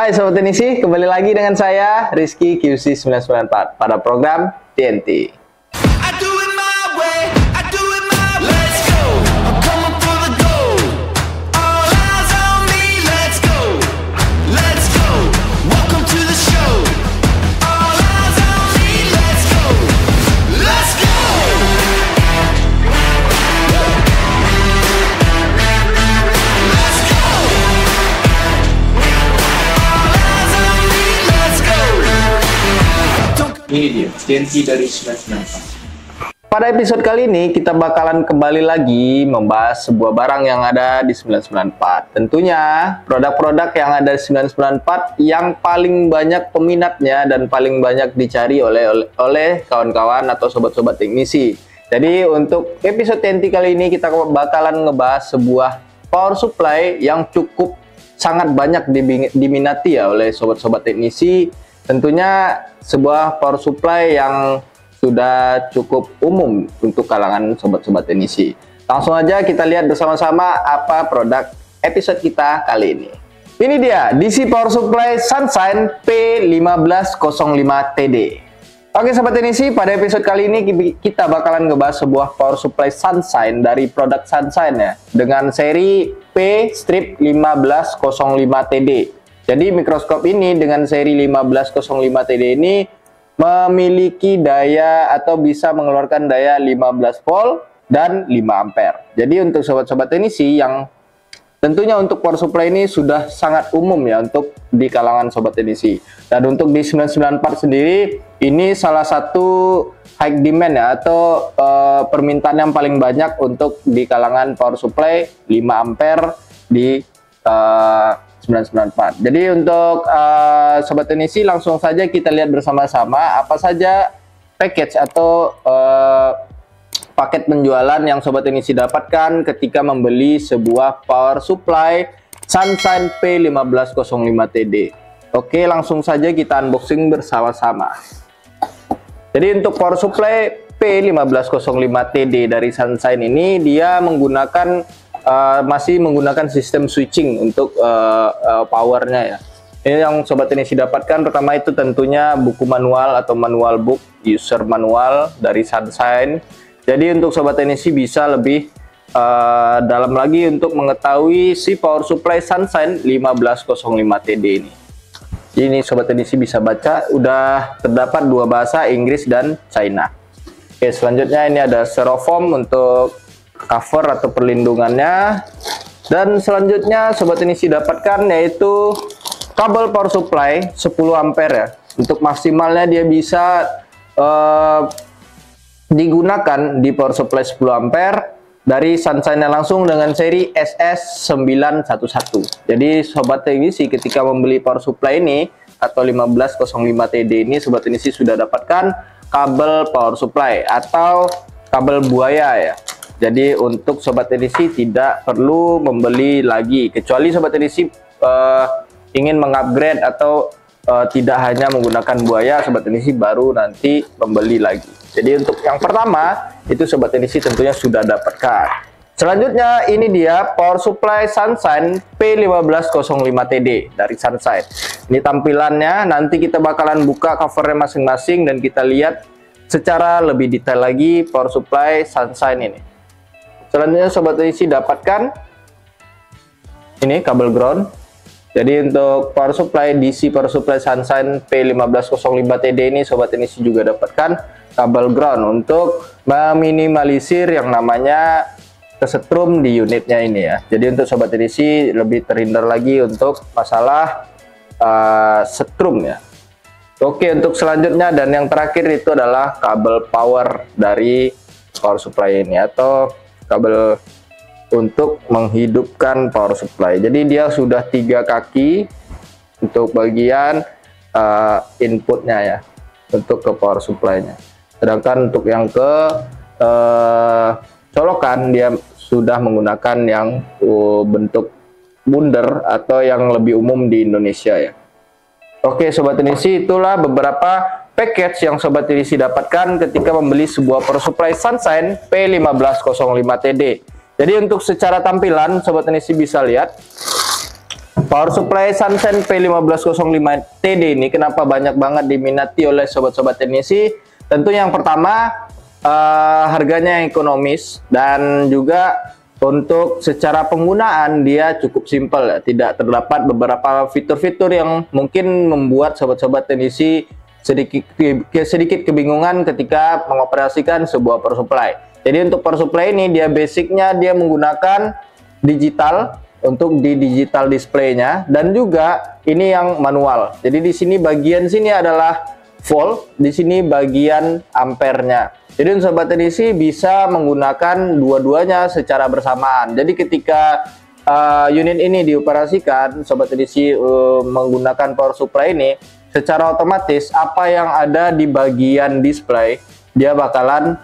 Hai Sobat Teknisi, kembali lagi dengan saya Rizky QC994 pada program TNT. Ini dia, TNT dari 994. Pada episode kali ini kita bakalan kembali lagi membahas sebuah barang yang ada di 994. Tentunya produk-produk yang ada di 994 yang paling banyak peminatnya dan paling banyak dicari oleh kawan-kawan atau sobat-sobat teknisi. Jadi untuk episode TNT kali ini kita bakalan ngebahas sebuah power supply yang cukup sangat banyak diminati ya oleh sobat-sobat teknisi. Tentunya sebuah power supply yang sudah cukup umum untuk kalangan sobat-sobat teknisi. Langsung aja kita lihat bersama-sama apa produk episode kita kali ini. Ini dia DC Power Supply Sunshine P1505TD. Oke sobat teknisi, pada episode kali ini kita bakalan ngebahas sebuah power supply Sunshine dari produk Sunshine ya, dengan seri P-1505TD. Jadi mikroskop ini dengan seri 1505TD ini memiliki daya atau bisa mengeluarkan daya 15 volt dan 5 ampere. Jadi untuk sobat-sobat teknisi yang tentunya untuk power supply ini sudah sangat umum ya untuk di kalangan sobat teknisi. Dan untuk di 994 sendiri ini salah satu high demand ya atau permintaan yang paling banyak untuk di kalangan power supply 5 ampere di 994. Jadi untuk sobat teknisi langsung saja kita lihat bersama-sama apa saja package atau paket penjualan yang sobat teknisi dapatkan ketika membeli sebuah power supply Sunshine P1505TD. Oke, langsung saja kita unboxing bersama-sama. Jadi untuk power supply P1505TD dari Sunshine ini dia menggunakan masih menggunakan sistem switching untuk powernya ya. Ini yang sobat teknisi dapatkan pertama itu tentunya buku manual atau manual book, user manual dari Sunshine. Jadi untuk sobat teknisi bisa lebih dalam lagi untuk mengetahui si power supply Sunshine 1505TD ini. Ini sobat teknisi bisa baca, udah terdapat dua bahasa, Inggris dan China. Oke, selanjutnya ini ada styrofoam untuk cover atau perlindungannya, dan selanjutnya sobat teknisi dapatkan yaitu kabel power supply 10 ampere ya. Untuk maksimalnya dia bisa digunakan di power supply 10 ampere dari Sunshine langsung dengan seri SS911. Jadi sobat teknisi ketika membeli power supply ini atau 1505TD ini, sobat teknisi sudah dapatkan kabel power supply atau kabel buaya ya. Jadi untuk sobat teknisi tidak perlu membeli lagi, kecuali sobat teknisi ingin mengupgrade atau tidak hanya menggunakan buaya, sobat teknisi baru nanti membeli lagi. Jadi untuk yang pertama itu sobat teknisi tentunya sudah dapatkan. Selanjutnya ini dia power supply Sunshine P1505TD dari Sunshine. Ini tampilannya, nanti kita bakalan buka covernya masing-masing dan kita lihat secara lebih detail lagi power supply Sunshine ini. Selanjutnya sobat teknisi dapatkan ini kabel ground. Jadi untuk power supply DC power supply Sunshine P1505TD ini sobat teknisi juga dapatkan kabel ground untuk meminimalisir yang namanya kesetrum di unitnya ini ya. Jadi untuk sobat teknisi lebih terhindar lagi untuk masalah setrum ya. Oke, untuk selanjutnya dan yang terakhir itu adalah kabel power dari power supply ini atau kabel untuk menghidupkan power supply. Jadi dia sudah 3 kaki untuk bagian inputnya ya, untuk ke power supply-nya. Sedangkan untuk yang ke colokan dia sudah menggunakan yang bentuk bundar atau yang lebih umum di Indonesia ya. Oke sobat teknisi, itulah beberapa package yang sobat teknisi dapatkan ketika membeli sebuah power supply Sunshine P1505TD. Jadi untuk secara tampilan sobat teknisi bisa lihat Power supply Sunshine P1505TD ini kenapa banyak banget diminati oleh sobat-sobat teknisi? Tentu yang pertama harganya yang ekonomis, dan juga untuk secara penggunaan dia cukup simpel ya. Tidak terdapat beberapa fitur-fitur yang mungkin membuat sobat-sobat teknisi sedikit kebingungan ketika mengoperasikan sebuah power supply. Jadi untuk power supply ini dia basicnya dia menggunakan digital untuk di digital displaynya, dan juga ini yang manual. Jadi di sini bagian sini adalah volt, di sini bagian ampernya. Jadi sobat teknisi bisa menggunakan dua-duanya secara bersamaan. Jadi ketika unit ini dioperasikan, sobat teknisi menggunakan power supply ini, secara otomatis apa yang ada di bagian display dia bakalan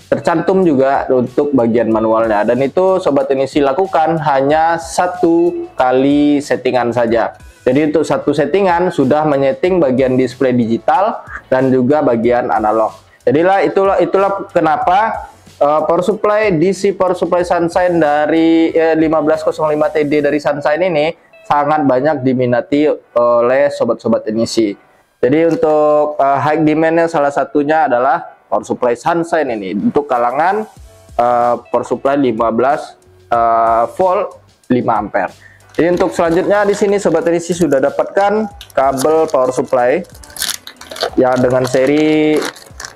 tercantum juga untuk bagian manualnya, dan itu sobat teknisi lakukan hanya satu kali settingan saja. Jadi untuk satu settingan sudah menyeting bagian display digital dan juga bagian analog. Jadilah itulah kenapa power supply DC power supply Sunshine dari 1505TD dari Sunshine ini sangat banyak diminati oleh sobat-sobat teknisi. Jadi untuk high demandnya salah satunya adalah power supply Sunshine ini untuk kalangan power supply 15 volt 5 ampere. Jadi untuk selanjutnya di sini sobat teknisi sudah dapatkan kabel power supply yang dengan seri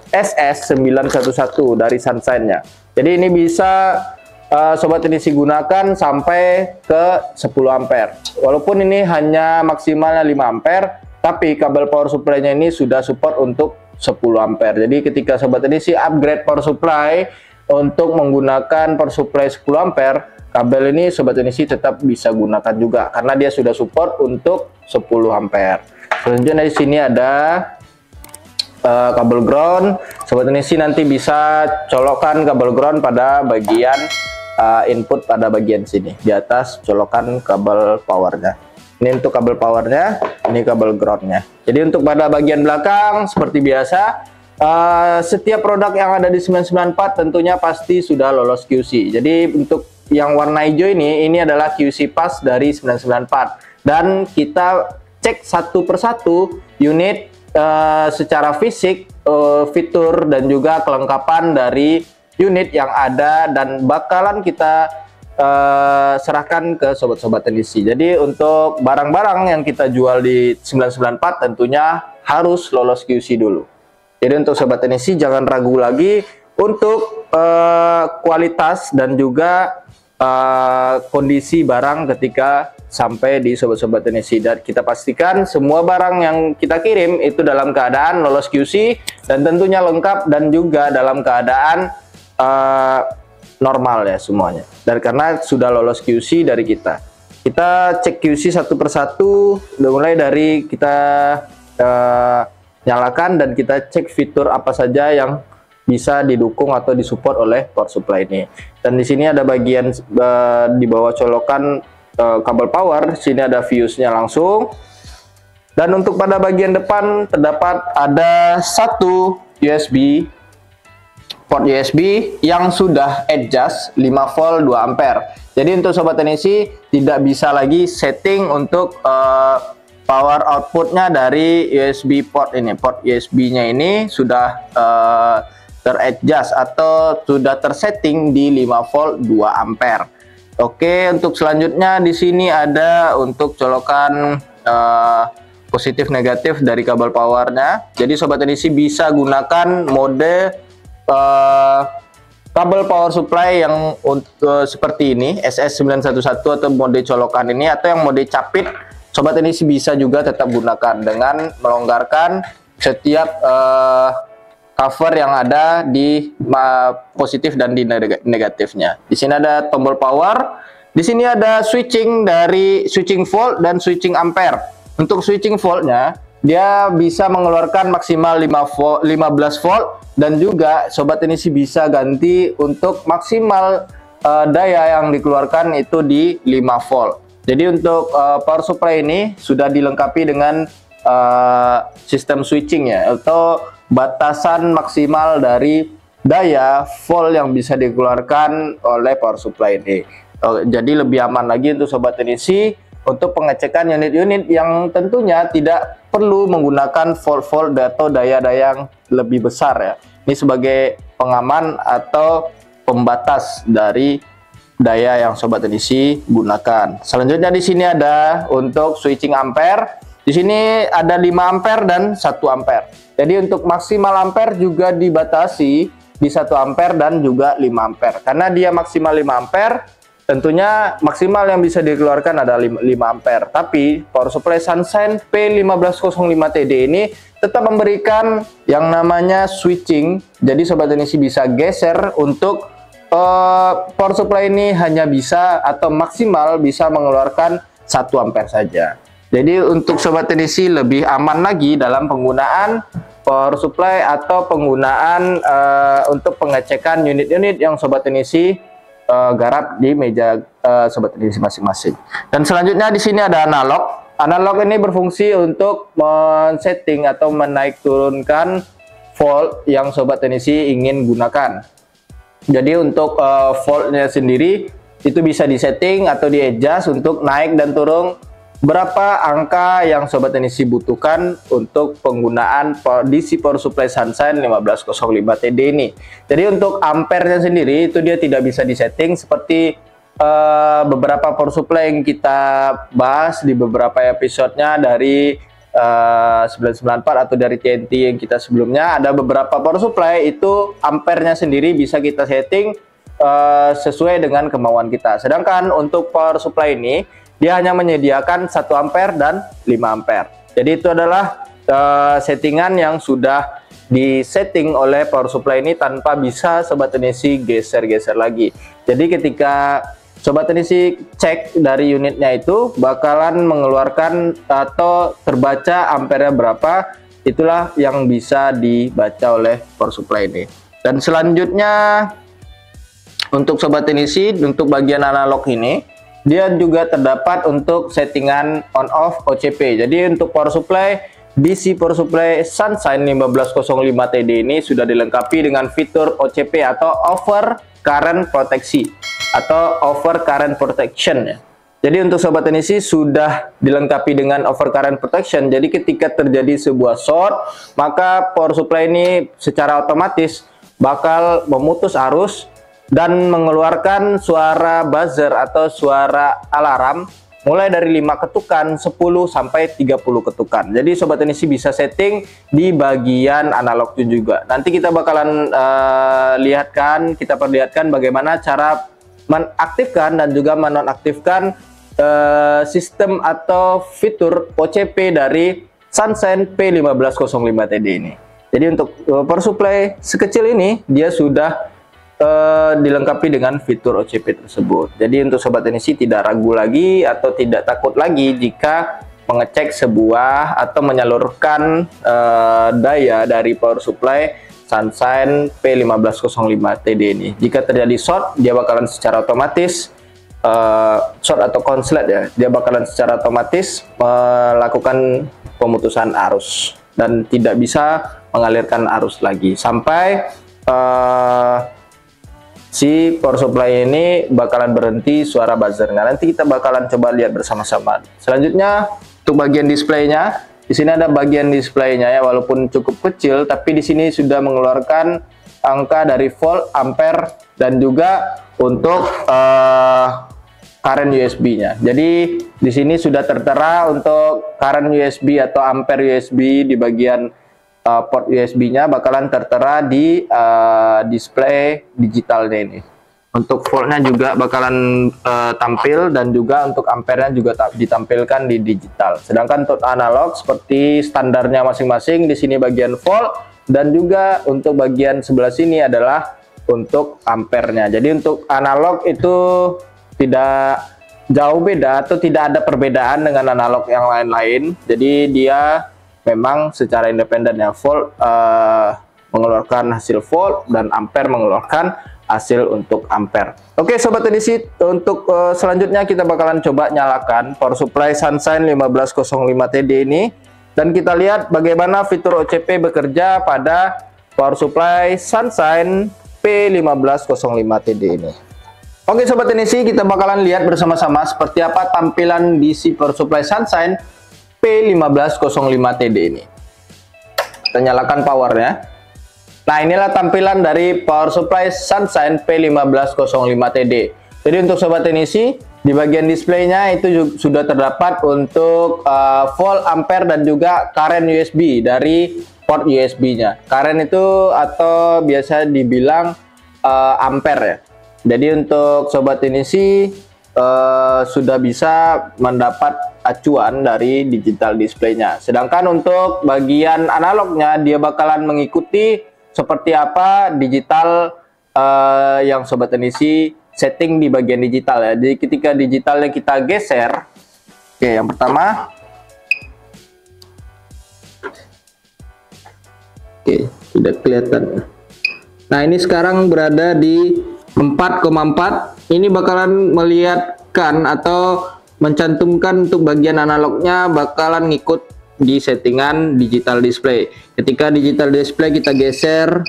SS911 dari Sunshine-nya. Jadi ini bisa sobat teknisi gunakan sampai ke 10 ampere. Walaupun ini hanya maksimalnya 5 ampere, tapi kabel power supply-nya ini sudah support untuk 10 ampere. Jadi ketika sobat teknisi upgrade power supply untuk menggunakan power supply 10 ampere, kabel ini sobat teknisi tetap bisa gunakan juga karena dia sudah support untuk 10 ampere. Selanjutnya di sini ada kabel ground. Sobat teknisi nanti bisa colokkan kabel ground pada bagian input pada bagian sini. Di atas colokan kabel powernya. Ini untuk kabel powernya, ini kabel groundnya. Jadi untuk pada bagian belakang seperti biasa, setiap produk yang ada di 994 tentunya pasti sudah lolos QC. Jadi untuk yang warna hijau ini adalah QC pass dari 994, dan kita cek satu persatu unit secara fisik, fitur dan juga kelengkapan dari unit yang ada, dan bakalan kita serahkan ke sobat-sobat teknisi. Jadi untuk barang-barang yang kita jual di 994 tentunya harus lolos QC dulu. Jadi untuk sobat teknisi jangan ragu lagi untuk kualitas dan juga kondisi barang ketika sampai di sobat-sobat teknisi, dan kita pastikan semua barang yang kita kirim itu dalam keadaan lolos QC dan tentunya lengkap dan juga dalam keadaan normal ya semuanya. Dan karena sudah lolos QC dari kita cek QC satu persatu, mulai dari kita nyalakan dan kita cek fitur apa saja yang bisa didukung atau disupport oleh power supply ini. Dan di sini ada bagian di bawah colokan kabel power, sini ada fuse-nya langsung. Dan untuk pada bagian depan terdapat ada satu port USB yang sudah adjust 5 volt 2 ampere. Jadi untuk sobat teknisi tidak bisa lagi setting untuk power outputnya dari USB port ini. Port USB-nya ini sudah teradjust atau sudah tersetting di 5 volt 2 ampere. Oke, untuk selanjutnya di sini ada untuk colokan positif negatif dari kabel powernya. Jadi sobat teknisi bisa gunakan mode kabel power supply yang seperti ini, SS911 atau mode colokan ini, atau yang mode capit. Sobat teknisi bisa juga tetap gunakan dengan melonggarkan setiap cover yang ada di positif dan di negatifnya. Di sini ada tombol power. Di sini ada switching dari switching volt dan switching ampere. Untuk switching voltnya dia bisa mengeluarkan maksimal 15 volt, dan juga sobat teknisi bisa ganti untuk maksimal daya yang dikeluarkan itu di 5 volt. Jadi untuk power supply ini sudah dilengkapi dengan sistem switching ya, atau batasan maksimal dari daya volt yang bisa dikeluarkan oleh power supply ini. Jadi lebih aman lagi untuk sobat teknisi untuk pengecekan unit-unit yang tentunya tidak perlu menggunakan volt-volt atau daya-daya yang lebih besar ya. Ini sebagai pengaman atau pembatas dari daya yang sobat teknisi gunakan. Selanjutnya di sini ada untuk switching ampere. Di sini ada 5 ampere dan 1 ampere. Jadi untuk maksimal ampere juga dibatasi di 1 ampere dan juga 5 ampere. Karena dia maksimal 5 ampere, tentunya maksimal yang bisa dikeluarkan adalah 5 ampere. Tapi power supply Sunshine P1505TD ini tetap memberikan yang namanya switching. Jadi sobat teknisi bisa geser untuk power supply ini hanya bisa atau maksimal bisa mengeluarkan 1 ampere saja. Jadi untuk sobat teknisi lebih aman lagi dalam penggunaan power supply atau penggunaan untuk pengecekan unit-unit yang sobat teknisi garap di meja sobat teknisi masing-masing. Dan selanjutnya di sini ada analog. Analog ini berfungsi untuk men-setting atau menaik turunkan volt yang sobat teknisi ingin gunakan. Jadi untuk voltnya sendiri itu bisa disetting atau di-adjust untuk naik dan turun berapa angka yang sobat teknisi butuhkan untuk penggunaan DC power supply Sunshine 1505TD ini. Jadi untuk ampernya sendiri itu dia tidak bisa disetting seperti beberapa power supply yang kita bahas di beberapa episodenya dari 994 atau dari TNT yang kita sebelumnya. Ada beberapa power supply itu ampernya sendiri bisa kita setting sesuai dengan kemauan kita. Sedangkan untuk power supply ini dia hanya menyediakan 1 ampere dan 5 ampere. Jadi itu adalah settingan yang sudah disetting oleh power supply ini tanpa bisa sobat teknisi geser-geser lagi. Jadi ketika sobat teknisi cek dari unitnya itu bakalan mengeluarkan atau terbaca ampernya berapa, itulah yang bisa dibaca oleh power supply ini. Dan selanjutnya untuk sobat teknisi, untuk bagian analog ini dia juga terdapat untuk settingan on off OCP. Jadi untuk power supply DC power supply Sunshine 1505TD ini sudah dilengkapi dengan fitur OCP atau over current proteksi atau over current protection ya. Jadi untuk sobat teknisi sudah dilengkapi dengan over current protection. Jadi ketika terjadi sebuah short, maka power supply ini secara otomatis bakal memutus arus dan mengeluarkan suara buzzer atau suara alarm mulai dari 5 ketukan, 10 sampai 30 ketukan. Jadi sobat teknisi bisa setting di bagian analognya juga. Nanti kita bakalan kita perlihatkan bagaimana cara menaktifkan dan juga menonaktifkan sistem atau fitur OCP dari Sunshine P1505TD ini. Jadi untuk power supply sekecil ini dia sudah dilengkapi dengan fitur OCP tersebut. Jadi untuk sobat teknisi tidak ragu lagi atau tidak takut lagi jika mengecek sebuah atau menyalurkan daya dari power supply Sunshine P1505TD ini. Jika terjadi short, dia bakalan secara otomatis short atau konslet ya, dia bakalan secara otomatis melakukan pemutusan arus dan tidak bisa mengalirkan arus lagi sampai si power supply ini bakalan berhenti suara buzzer. Nah, nanti kita bakalan coba lihat bersama-sama. Selanjutnya untuk bagian displaynya, di sini ada bagian displaynya ya, walaupun cukup kecil, tapi di sini sudah mengeluarkan angka dari volt, ampere, dan juga untuk current USB-nya. Jadi di sini sudah tertera untuk current USB atau ampere USB di bagian port USB-nya bakalan tertera di display digitalnya ini. Untuk voltnya juga bakalan tampil dan juga untuk ampernya juga ditampilkan di digital. Sedangkan untuk analog seperti standarnya masing-masing, di sini bagian volt dan juga untuk bagian sebelah sini adalah untuk ampernya. Jadi untuk analog itu tidak jauh beda atau tidak ada perbedaan dengan analog yang lain-lain. Jadi dia memang secara independen ya, volt mengeluarkan hasil volt dan ampere mengeluarkan hasil untuk ampere. Oke sobat teknisi, untuk selanjutnya kita bakalan coba nyalakan power supply Sunshine 1505TD ini dan kita lihat bagaimana fitur OCP bekerja pada power supply Sunshine P1505TD ini. Oke Sobat Teknisi, kita bakalan lihat bersama-sama seperti apa tampilan DC Power Supply Sunshine P1505TD ini. Kita nyalakan powernya. Nah, inilah tampilan dari Power Supply Sunshine P1505TD. Jadi untuk Sobat Teknisi, di bagian displaynya itu sudah terdapat untuk volt, ampere, dan juga current USB dari port USB-nya. Current itu atau biasa dibilang ampere ya. Jadi untuk Sobat Teknisi sudah bisa mendapat acuan dari digital displaynya. Sedangkan untuk bagian analognya dia bakalan mengikuti seperti apa digital yang Sobat Teknisi setting di bagian digital ya. Jadi ketika digitalnya kita geser, oke, yang pertama, oke, tidak kelihatan. Nah, ini sekarang berada di 4,4. Ini bakalan melihatkan atau mencantumkan untuk bagian analognya bakalan ngikut di settingan digital display. Ketika digital display kita geser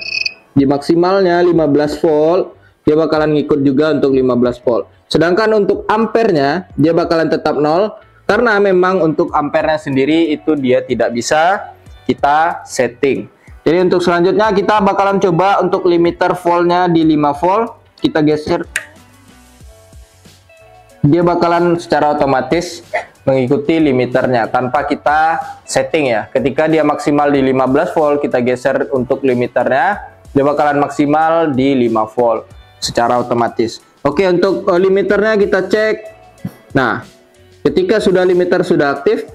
di maksimalnya 15 volt, dia bakalan ngikut juga untuk 15 volt. Sedangkan untuk ampernya dia bakalan tetap 0 karena memang untuk ampernya sendiri itu dia tidak bisa kita setting. Jadi untuk selanjutnya kita bakalan coba untuk limiter voltnya di 5 volt. Kita geser, dia bakalan secara otomatis mengikuti limiternya tanpa kita setting ya. Ketika dia maksimal di 15 volt, kita geser untuk limiternya, dia bakalan maksimal di 5 volt secara otomatis. Oke, untuk limiternya kita cek. Nah, ketika sudah limiter sudah aktif,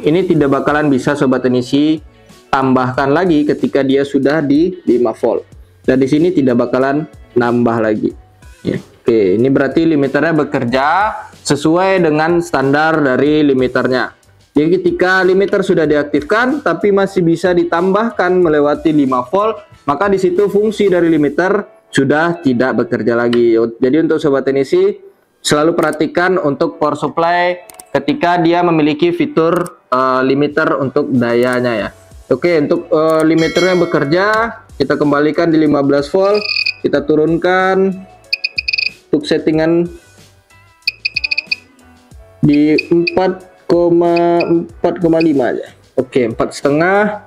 ini tidak bakalan bisa Sobat Teknisi tambahkan lagi ketika dia sudah di 5 volt. Dan di sini tidak bakalan nambah lagi ya. Oke, ini berarti limiternya bekerja sesuai dengan standar dari limiternya. Jadi ketika limiter sudah diaktifkan tapi masih bisa ditambahkan melewati 5 volt, maka di situ fungsi dari limiter sudah tidak bekerja lagi. Jadi untuk Sobat Teknisi selalu perhatikan untuk power supply ketika dia memiliki fitur limiter untuk dayanya ya. Oke, untuk limiternya bekerja, kita kembalikan di 15 volt, kita turunkan untuk settingan di 4,5 aja. Oke, 4,5.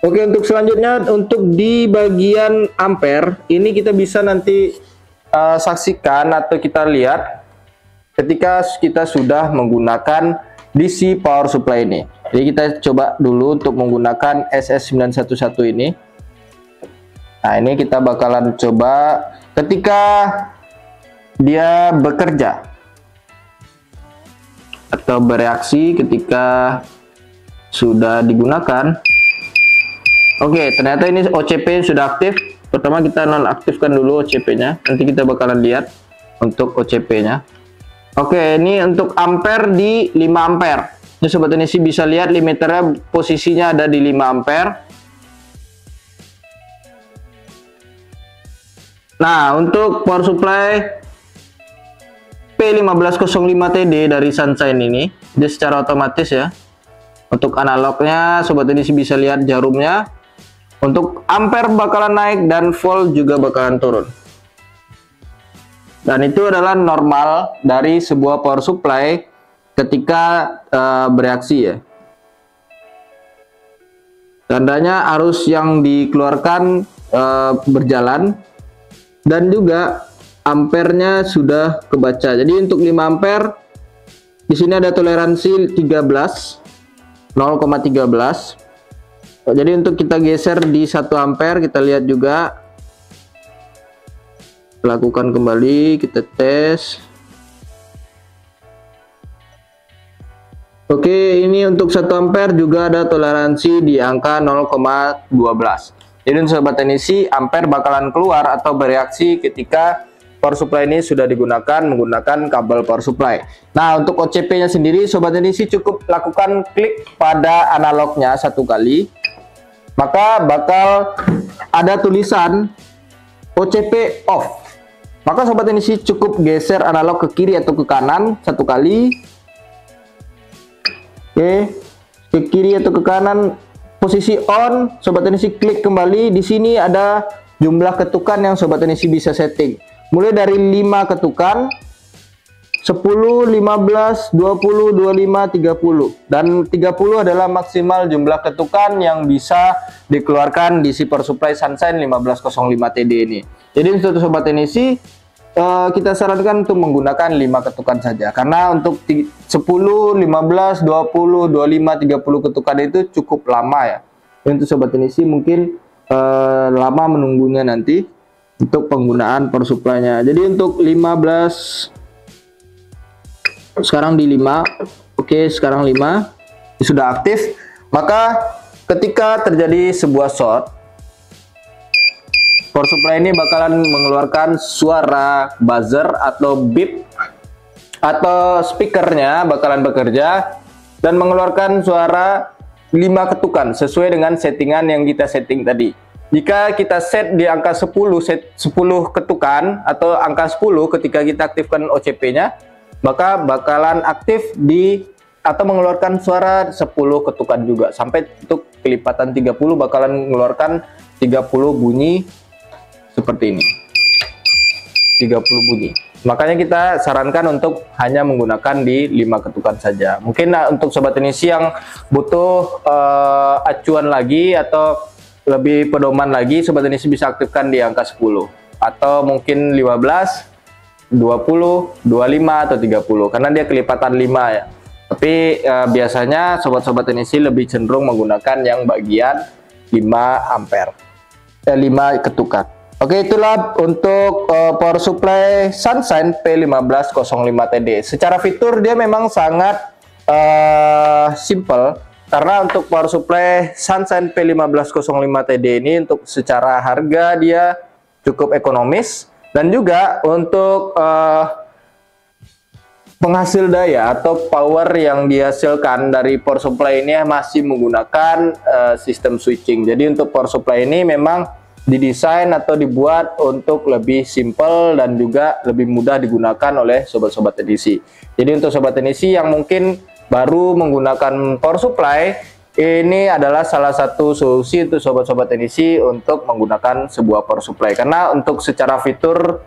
Oke, untuk selanjutnya untuk di bagian ampere ini kita bisa nanti saksikan atau kita lihat ketika kita sudah menggunakan DC power supply ini. Jadi kita coba dulu untuk menggunakan SS911 ini. Nah, ini kita bakalan coba ketika dia bekerja atau bereaksi ketika sudah digunakan. Oke, ternyata ini OCP sudah aktif. Pertama kita nonaktifkan dulu OCP-nya. Nanti kita bakalan lihat untuk OCP-nya. Oke, ini untuk ampere di 5 ampere. Ini Sobat Teknisi bisa lihat limiternya posisinya ada di 5 ampere. Nah, untuk power supply P1505TD dari Sunshine ini, dia secara otomatis ya. Untuk analognya, Sobat Teknisi bisa lihat jarumnya. Untuk ampere bakalan naik dan volt juga bakalan turun. Dan itu adalah normal dari sebuah power supply ketika bereaksi ya. Tandanya arus yang dikeluarkan berjalan. Dan juga ampernya sudah kebaca. Jadi untuk 5 ampere di sini ada toleransi 0,13. Jadi untuk kita geser di 1 ampere, kita lihat juga, lakukan kembali, kita tes. Oke, ini untuk 1 ampere juga ada toleransi di angka 0,12. Jadi Sobat Teknisi, ampere bakalan keluar atau bereaksi ketika power supply ini sudah digunakan menggunakan kabel power supply. Nah, untuk OCP-nya sendiri, Sobat Teknisi cukup lakukan klik pada analognya 1 kali. Maka bakal ada tulisan OCP off. Maka Sobat Teknisi cukup geser analog ke kiri atau ke kanan 1 kali. Oke, ke kiri atau ke kanan. Posisi on, Sobat Teknisi klik kembali. Di sini ada jumlah ketukan yang Sobat Teknisi bisa setting. mulai dari 5 ketukan, 10, 15, 20, 25, 30. Dan 30 adalah maksimal jumlah ketukan yang bisa dikeluarkan di si power supply Sunshine 1505 TD ini. Jadi untuk sobat teknisi, kita sarankan untuk menggunakan 5 ketukan saja, karena untuk 10, 15, 20, 25, 30 ketukan itu cukup lama ya. Untuk sobat teknisi mungkin lama menunggunya nanti untuk penggunaan power supply-nya. Jadi untuk 15, sekarang di 5, oke, sekarang 5 sudah aktif. Maka ketika terjadi sebuah short, power supply ini bakalan mengeluarkan suara buzzer atau beep, atau speakernya bakalan bekerja dan mengeluarkan suara 5 ketukan sesuai dengan settingan yang kita setting tadi. Jika kita set di angka 10, 10 ketukan atau angka 10 ketika kita aktifkan OCP-nya, maka bakalan aktif atau mengeluarkan suara 10 ketukan juga, sampai untuk kelipatan 30 bakalan mengeluarkan 30 bunyi seperti ini, 30 bunyi. Makanya kita sarankan untuk hanya menggunakan di 5 ketukan saja. Mungkin untuk sobat teknisi yang butuh acuan lagi atau lebih pedoman lagi, sobat teknisi bisa aktifkan di angka 10 atau mungkin 15, 20, 25 atau 30, karena dia kelipatan 5 ya. Tapi biasanya sobat-sobat teknisi lebih cenderung menggunakan yang bagian 5 ampere, 5 ketukan. Oke, itulah untuk power supply Sunshine P1505 TD. Secara fitur dia memang sangat simple, karena untuk power supply Sunshine P1505 TD ini untuk secara harga dia cukup ekonomis, dan juga untuk penghasil daya atau power yang dihasilkan dari power supply ini masih menggunakan sistem switching. Jadi untuk power supply ini memang didesain atau dibuat untuk lebih simple dan juga lebih mudah digunakan oleh sobat-sobat teknisi. Jadi untuk sobat teknisi yang mungkin baru menggunakan power supply, ini adalah salah satu solusi untuk sobat-sobat teknisi untuk menggunakan sebuah power supply, karena untuk secara fitur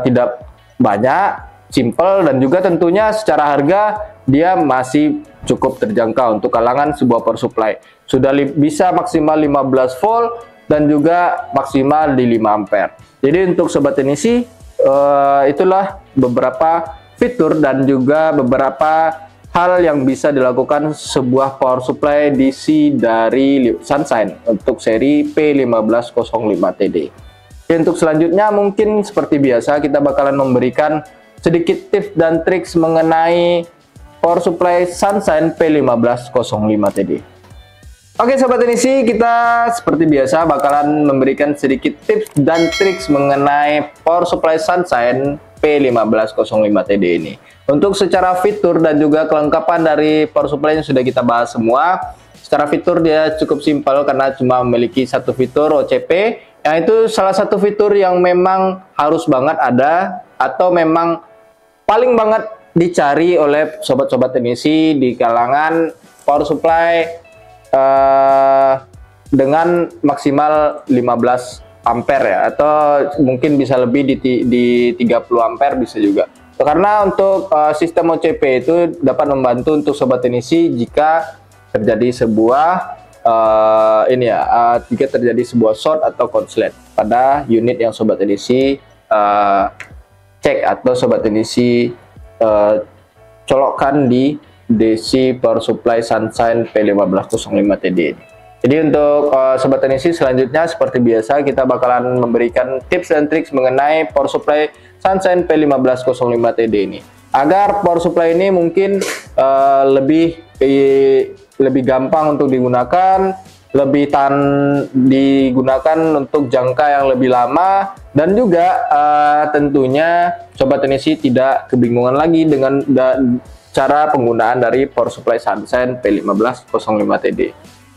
tidak banyak, simple, dan juga tentunya secara harga dia masih cukup terjangkau untuk kalangan sebuah power supply. Sudah bisa maksimal 15 volt dan juga maksimal di 5 ampere. Jadi untuk sobat teknisi, itulah beberapa fitur dan juga beberapa hal yang bisa dilakukan sebuah power supply DC dari Sunshine untuk seri P1505 TD. Untuk selanjutnya mungkin seperti biasa kita bakalan memberikan sedikit tips dan triks mengenai power supply Sunshine P1505 TD. Oke sobat teknisi, kita seperti biasa bakalan memberikan sedikit tips dan triks mengenai power supply Sunshine P1505 TD ini. Untuk secara fitur dan juga kelengkapan dari power supply yang sudah kita bahas semua. Secara fitur dia cukup simpel karena cuma memiliki satu fitur OCP, yang itu salah satu fitur yang memang harus banget ada atau memang paling banget dicari oleh sobat-sobat teknisi di kalangan power supply dengan maksimal 15 ampere ya, atau mungkin bisa lebih di 30 ampere bisa juga. Karena untuk sistem OCP itu dapat membantu untuk sobat teknisi jika terjadi sebuah jika terjadi sebuah short atau konslet pada unit yang sobat teknisi cek atau sobat teknisi colokkan di DC power supply Sunshine P1505 TD ini. Jadi untuk sobat teknisi selanjutnya seperti biasa kita bakalan memberikan tips dan triks mengenai power supply Sunshine P1505 TD ini, agar power supply ini mungkin lebih gampang untuk digunakan, lebih digunakan untuk jangka yang lebih lama, dan juga tentunya sobat teknisi tidak kebingungan lagi dengan cara penggunaan dari power supply Sunshine P1505 TD.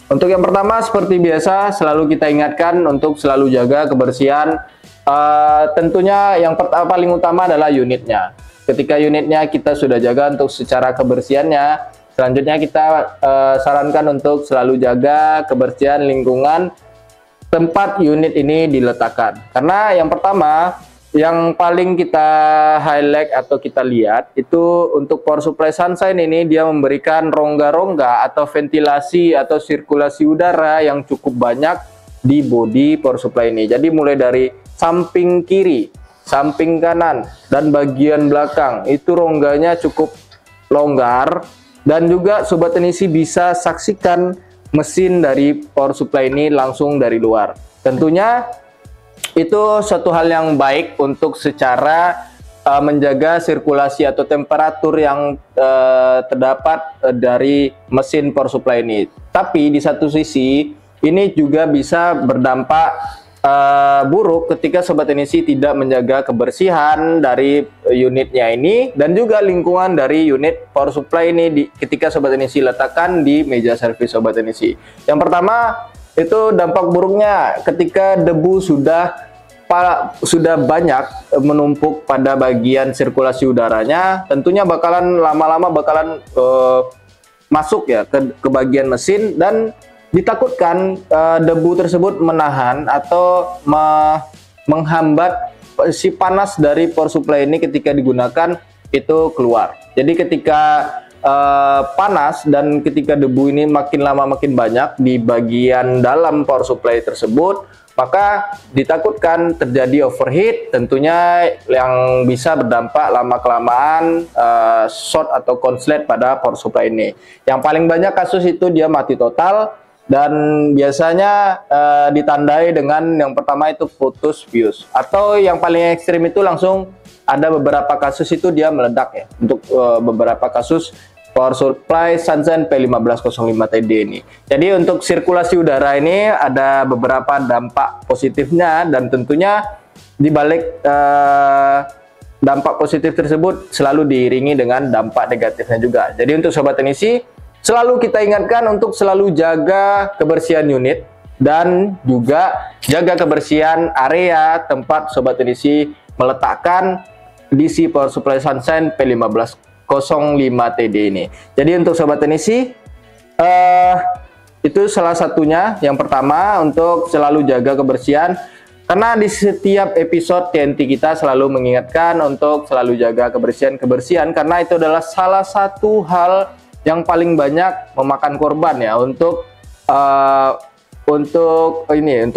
Untuk yang pertama seperti biasa selalu kita ingatkan untuk selalu jaga kebersihan. Tentunya yang paling utama adalah unitnya. Ketika unitnya kita sudah jaga untuk secara kebersihannya, selanjutnya kita sarankan untuk selalu jaga kebersihan lingkungan tempat unit ini diletakkan. Karena yang pertama, yang paling kita highlight atau kita lihat itu untuk power supply Sunshine ini dia memberikan rongga-rongga atau ventilasi atau sirkulasi udara yang cukup banyak di bodi power supply ini. Jadi mulai dari samping kiri, samping kanan, dan bagian belakang itu rongganya cukup longgar, dan juga Sobat Teknisi bisa saksikan mesin dari power supply ini langsung dari luar. Tentunya itu suatu hal yang baik untuk secara menjaga sirkulasi atau temperatur yang terdapat dari mesin power supply ini. Tapi di satu sisi ini juga bisa berdampak buruk ketika Sobat Teknisi tidak menjaga kebersihan dari unitnya ini dan juga lingkungan dari unit power supply ini ketika Sobat Teknisi letakkan di meja servis Sobat Teknisi. Yang pertama itu dampak buruknya ketika debu sudah banyak menumpuk pada bagian sirkulasi udaranya, tentunya bakalan lama-lama bakalan masuk ya ke bagian mesin, dan ditakutkan debu tersebut menahan atau menghambat si panas dari power supply ini ketika digunakan itu keluar. Jadi ketika panas dan ketika debu ini makin lama makin banyak di bagian dalam power supply tersebut, maka ditakutkan terjadi overheat, tentunya yang bisa berdampak lama-kelamaan short atau konslet pada power supply ini. Yang paling banyak kasus itu dia mati total, dan biasanya ditandai dengan yang pertama itu putus fuse, atau yang paling ekstrim itu langsung ada beberapa kasus itu dia meledak ya, untuk beberapa kasus power supply Sunshine P1505TD ini. Jadi untuk sirkulasi udara ini ada beberapa dampak positifnya, dan tentunya di balik dampak positif tersebut selalu diiringi dengan dampak negatifnya juga. Jadi untuk Sobat Teknisi, selalu kita ingatkan untuk selalu jaga kebersihan unit dan juga jaga kebersihan area tempat Sobat Teknisi meletakkan DC power supply Sunshine P1505TD ini. Jadi untuk Sobat Teknisi, itu salah satunya. Yang pertama untuk selalu jaga kebersihan, karena di setiap episode TNT kita selalu mengingatkan untuk selalu jaga kebersihan, karena itu adalah salah satu hal yang paling banyak memakan korban ya untuk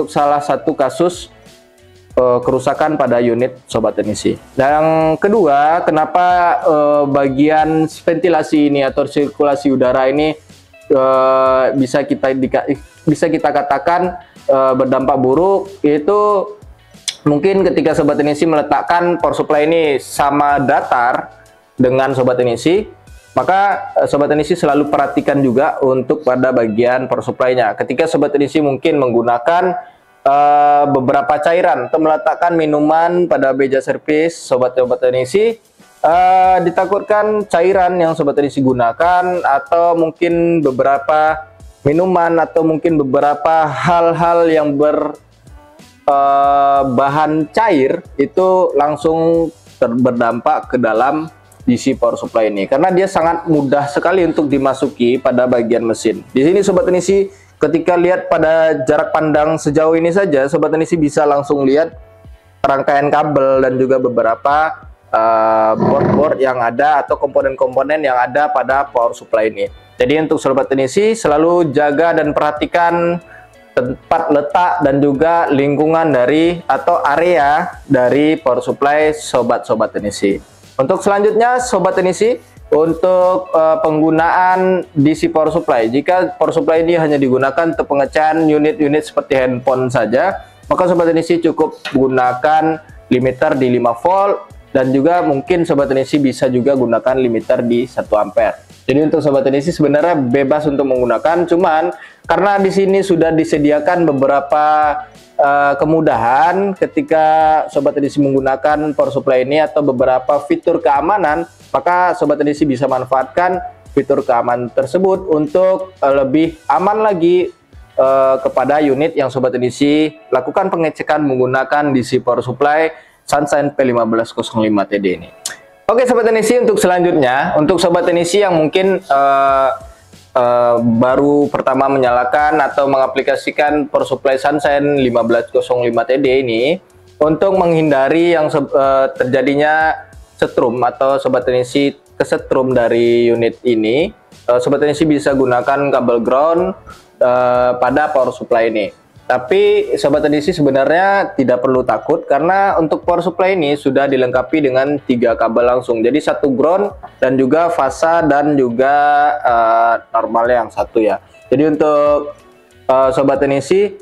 salah satu kasus kerusakan pada unit Sobat Teknisi. Dan yang kedua, kenapa bagian ventilasi ini atau sirkulasi udara ini bisa kita katakan berdampak buruk, yaitu mungkin ketika Sobat Teknisi meletakkan power supply ini sama datar dengan Sobat Teknisi, maka Sobat Teknisi selalu perhatikan juga untuk pada bagian power supply-nya. Ketika Sobat Teknisi mungkin menggunakan beberapa cairan atau meletakkan minuman pada meja servis Sobat Teknisi, ditakutkan cairan yang Sobat Teknisi gunakan atau mungkin beberapa minuman atau mungkin beberapa hal-hal yang berbahan cair itu langsung berdampak ke dalam DC power supply ini, karena dia sangat mudah sekali untuk dimasuki pada bagian mesin. Di sini Sobat Teknisi ketika lihat pada jarak pandang sejauh ini saja, Sobat Teknisi bisa langsung lihat rangkaian kabel dan juga beberapa board-board yang ada atau komponen-komponen yang ada pada power supply ini. Jadi untuk Sobat Teknisi selalu jaga dan perhatikan tempat letak dan juga lingkungan dari atau area dari power supply Sobat Teknisi. Untuk selanjutnya Sobat Teknisi, untuk penggunaan DC power supply, jika power supply ini hanya digunakan untuk pengecahan unit-unit seperti handphone saja, maka Sobat Teknisi cukup gunakan limiter di 5 volt, dan juga mungkin Sobat Teknisi bisa juga gunakan limiter di 1 ampere. Jadi untuk Sobat Teknisi sebenarnya bebas untuk menggunakan, cuman karena di sini sudah disediakan beberapa kemudahan ketika Sobat Teknisi menggunakan power supply ini atau beberapa fitur keamanan, maka Sobat Teknisi bisa manfaatkan fitur keamanan tersebut untuk lebih aman lagi kepada unit yang Sobat Teknisi lakukan pengecekan menggunakan DC power supply Sunshine P1505TD ini. Oke Sobat Teknisi, untuk selanjutnya untuk Sobat Teknisi yang mungkin baru pertama menyalakan atau mengaplikasikan power supply Sunshine 1505TD ini, untuk menghindari yang terjadinya setrum atau Sobat Teknisi kesetrum dari unit ini, Sobat Teknisi bisa gunakan kabel ground pada power supply ini. Tapi Sobat Teknisi sebenarnya tidak perlu takut karena untuk power supply ini sudah dilengkapi dengan 3 kabel langsung. Jadi 1 ground dan juga fasa dan juga normalnya yang 1 ya. Jadi untuk Sobat Teknisi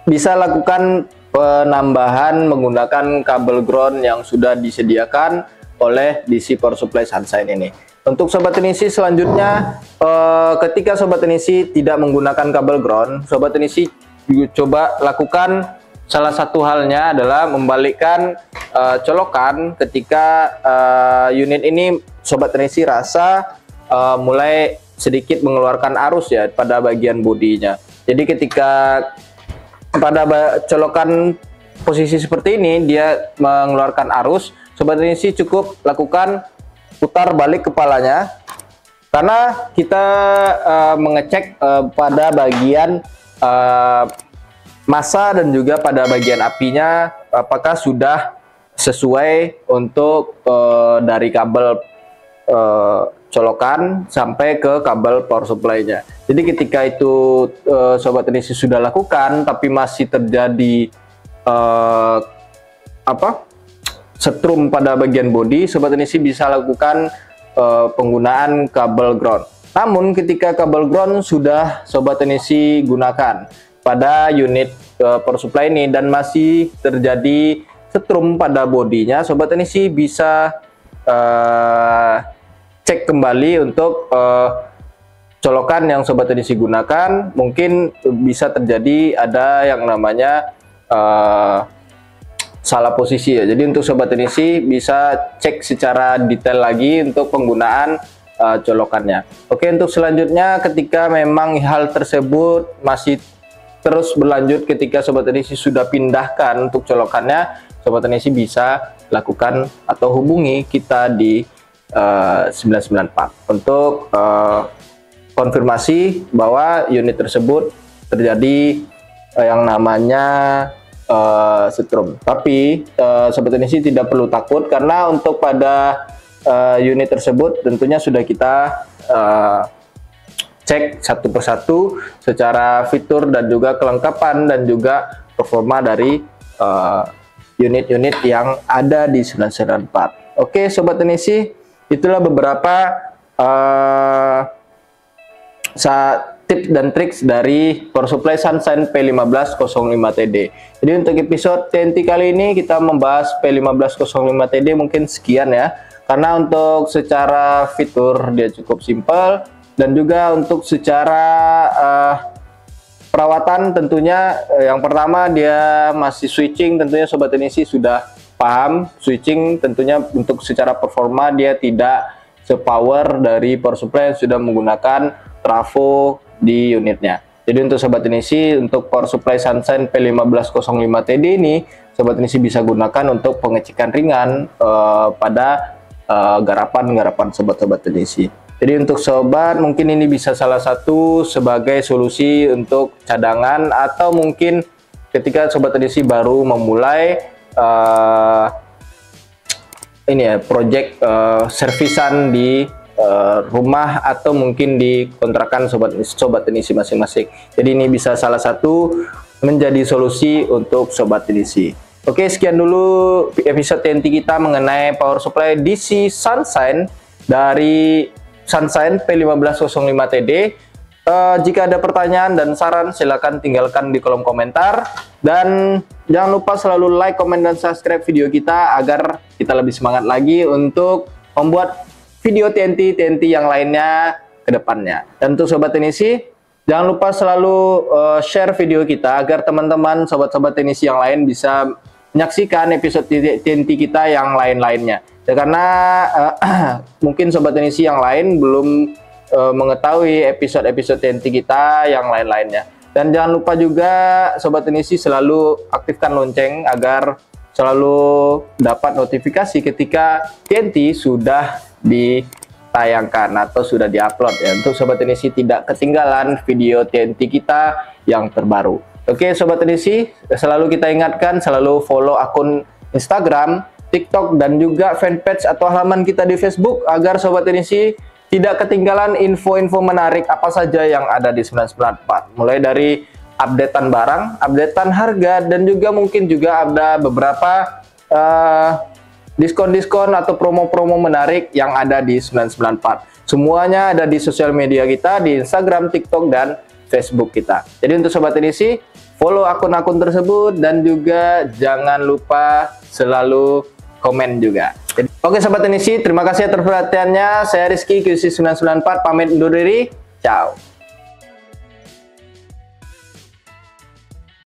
bisa lakukan penambahan menggunakan kabel ground yang sudah disediakan oleh DC Power Supply Sunshine ini. Untuk Sobat Teknisi selanjutnya, ketika Sobat Teknisi tidak menggunakan kabel ground, Sobat Teknisi coba lakukan salah satu halnya adalah membalikkan colokan ketika unit ini Sobat Teknisi rasa mulai sedikit mengeluarkan arus ya pada bagian bodinya. Jadi ketika pada colokan posisi seperti ini dia mengeluarkan arus, Sobat Teknisi cukup lakukan putar balik kepalanya karena kita mengecek pada bagian massa dan juga pada bagian apinya apakah sudah sesuai untuk dari kabel colokan sampai ke kabel power supply-nya. Jadi ketika itu Sobat Teknisi sudah lakukan tapi masih terjadi setrum pada bagian bodi, Sobat Teknisi bisa lakukan penggunaan kabel ground. Namun ketika kabel ground sudah Sobat Teknisi gunakan pada unit power supply ini dan masih terjadi setrum pada bodinya, Sobat Teknisi bisa cek kembali untuk colokan yang Sobat Teknisi gunakan. Mungkin bisa terjadi ada yang namanya salah posisi ya. Jadi untuk Sobat Teknisi bisa cek secara detail lagi untuk penggunaan colokannya. Oke, untuk selanjutnya ketika memang hal tersebut masih terus berlanjut ketika Sobat Teknisi sudah pindahkan untuk colokannya, Sobat Teknisi bisa lakukan atau hubungi kita di 994 untuk konfirmasi bahwa unit tersebut terjadi yang namanya setrum. Tapi Sobat Teknisi tidak perlu takut karena untuk pada unit tersebut tentunya sudah kita cek satu persatu secara fitur dan juga kelengkapan dan juga performa dari unit-unit yang ada di 994. Oke Sobat Teknisi, itulah beberapa tips dan triks dari power supply Sunshine P1505TD. Jadi untuk episode TNT kali ini kita membahas P1505TD mungkin sekian ya. Karena untuk secara fitur dia cukup simpel dan juga untuk secara perawatan tentunya yang pertama dia masih switching, tentunya Sobat Teknisi sudah paham switching, tentunya untuk secara performa dia tidak sepower dari power supply yang sudah menggunakan trafo di unitnya. Jadi untuk Sobat Teknisi untuk power supply Sunshine P1505TD ini Sobat Teknisi bisa gunakan untuk pengecekan ringan pada garapan-garapan Sobat-Sobat Teknisi. Jadi untuk Sobat mungkin ini bisa salah satu sebagai solusi untuk cadangan atau mungkin ketika Sobat Teknisi baru memulai ini ya project servisan di rumah atau mungkin di kontrakan Sobat Teknisi masing-masing. Jadi ini bisa salah satu menjadi solusi untuk Sobat Teknisi. Oke, sekian dulu episode TNT kita mengenai power supply DC Sunshine dari Sunshine P1505TD. Jika ada pertanyaan dan saran silahkan tinggalkan di kolom komentar dan jangan lupa selalu like, komen, dan subscribe video kita agar kita lebih semangat lagi untuk membuat video TNT yang lainnya ke depannya. Dan untuk Sobat Teknisi jangan lupa selalu share video kita agar teman-teman Sobat-Sobat Teknisi yang lain bisa menyaksikan episode TNT kita yang lain-lainnya ya, karena mungkin Sobat Teknisi yang lain belum mengetahui episode-episode TNT kita yang lain-lainnya. Dan jangan lupa juga Sobat Teknisi selalu aktifkan lonceng agar selalu dapat notifikasi ketika TNT sudah ditayangkan atau sudah diupload ya, untuk Sobat Teknisi tidak ketinggalan video TNT kita yang terbaru. Oke Sobat Edisi, selalu kita ingatkan selalu follow akun Instagram, TikTok, dan juga fanpage atau halaman kita di Facebook agar Sobat Edisi tidak ketinggalan info-info menarik apa saja yang ada di 994. Mulai dari updatean barang, updatean harga, dan juga mungkin juga ada beberapa diskon-diskon atau promo-promo menarik yang ada di 994. Semuanya ada di sosial media kita, di Instagram, TikTok, dan Facebook kita. Jadi untuk Sobat Edisi, follow akun-akun tersebut dan juga jangan lupa selalu komen juga. Oke Sobat Edisi, terima kasih atas perhatiannya. Saya Rizky QC 994 pamit undur diri. Ciao.